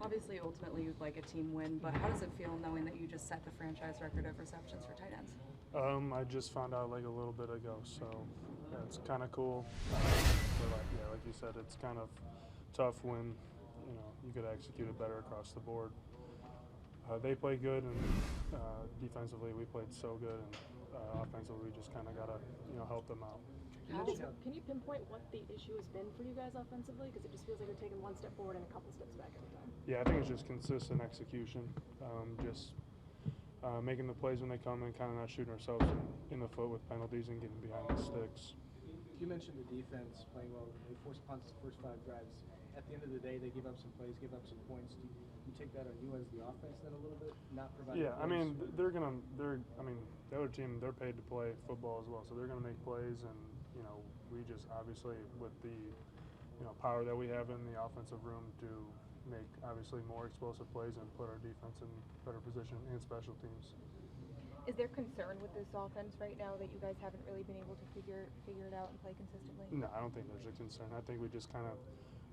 Obviously, ultimately, you'd like a team win, but how does it feel knowing that you just set the franchise record of receptions for tight ends? I just found out like a little bit ago, so yeah, it's kind of cool. But like you said, it's kind of tough when you could execute it better across the board. They played good, and defensively we played so good, and offensively we just kind of gotta help them out. Can you pinpoint what the issue has been for you guys offensively? Because it just feels like you're taking one step forward and a couple steps back every time. Yeah, I think it's just consistent execution, just making the plays when they come and kind of not shooting ourselves in the foot with penalties and getting behind the sticks. You mentioned the defense playing well. They forced punts the first 5 drives. At the end of the day, they give up some plays, give up some points. Do you take that on you as the offense then a little bit, not providing? Yeah, plays? I mean, the other team, they're paid to play football as well, so they're gonna make plays, and we just obviously with the power that we have in the offensive room to make obviously more explosive plays and put our defense in better position and special teams. Is there concern with this offense right now that you guys haven't really been able to figure it out and play consistently? No, I don't think there's a concern. I think we just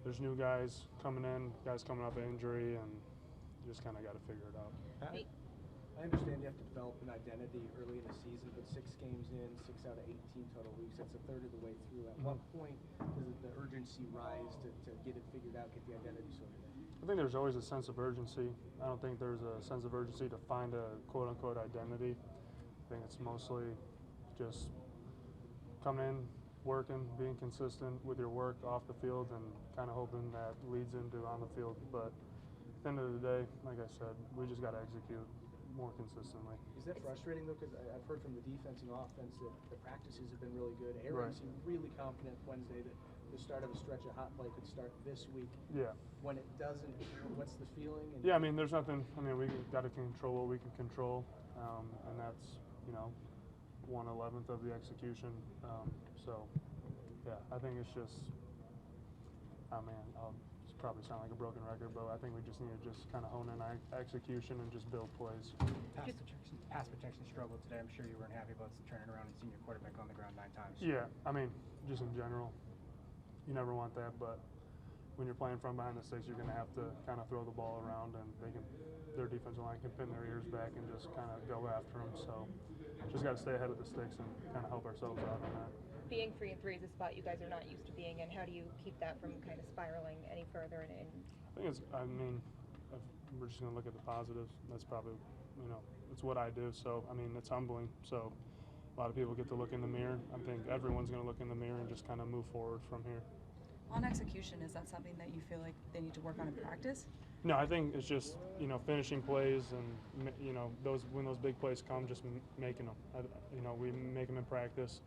there's new guys coming in, guys coming off of injury, and just kind of got to figure it out. I understand you have to develop an identity early in the season, but 6 games in, 6 out of 18 total weeks, that's a third of the way through. At what point does the urgency rise to get it figured out, get the identity sorted out? I think there's always a sense of urgency. I don't think there's a sense of urgency to find a quote-unquote identity. I think it's mostly just coming in, working, being consistent with your work off the field, and kind of hoping that leads into on the field. But at the end of the day, like I said, we just got to execute more consistently. Is that frustrating though? Because I've heard from the defense and offense that the practices have been really good. Aaron seemed really confident Wednesday that the start of a stretch of hot play could start this week. Yeah. When it doesn't, what's the feeling? And yeah, I mean, there's nothing. I mean, we got to control what we can control, and that's 1/11th of the execution. So, yeah, I think it's just. Oh man, I'll probably sound like a broken record, but I think we just need to just kind of hone in our execution and just build plays. Pass protection struggled today. I'm sure you weren't happy about turning around and seeing your quarterback on the ground 9 times. Yeah, I mean, just in general, you never want that, but when you're playing from behind the sticks, you're going to have to kind of throw the ball around, and their defensive line can pin their ears back and just kind of go after them. So just got to stay ahead of the sticks and kind of help ourselves out on that. Being 3-3 is a spot you guys are not used to being in. How do you keep that from kind of spiraling any further? I think if we're just going to look at the positives. That's probably, it's what I do. So, I mean, it's humbling. So a lot of people get to look in the mirror. I think everyone's going to look in the mirror and just kind of move forward from here. On execution, is that something that you feel like they need to work on in practice? No, I think it's just, finishing plays and, when those big plays come, just making them. We make them in practice.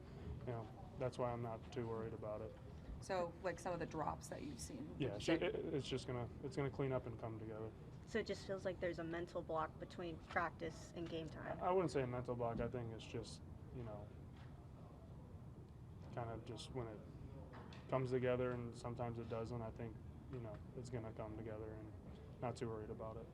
That's why I'm not too worried about it. So, like some of the drops that you've seen? Yeah, it's gonna clean up and come together. So it just feels like there's a mental block between practice and game time. I wouldn't say a mental block. I think it's just, kind of just when it comes together, and sometimes it doesn't. I think, it's gonna come together, and not too worried about it.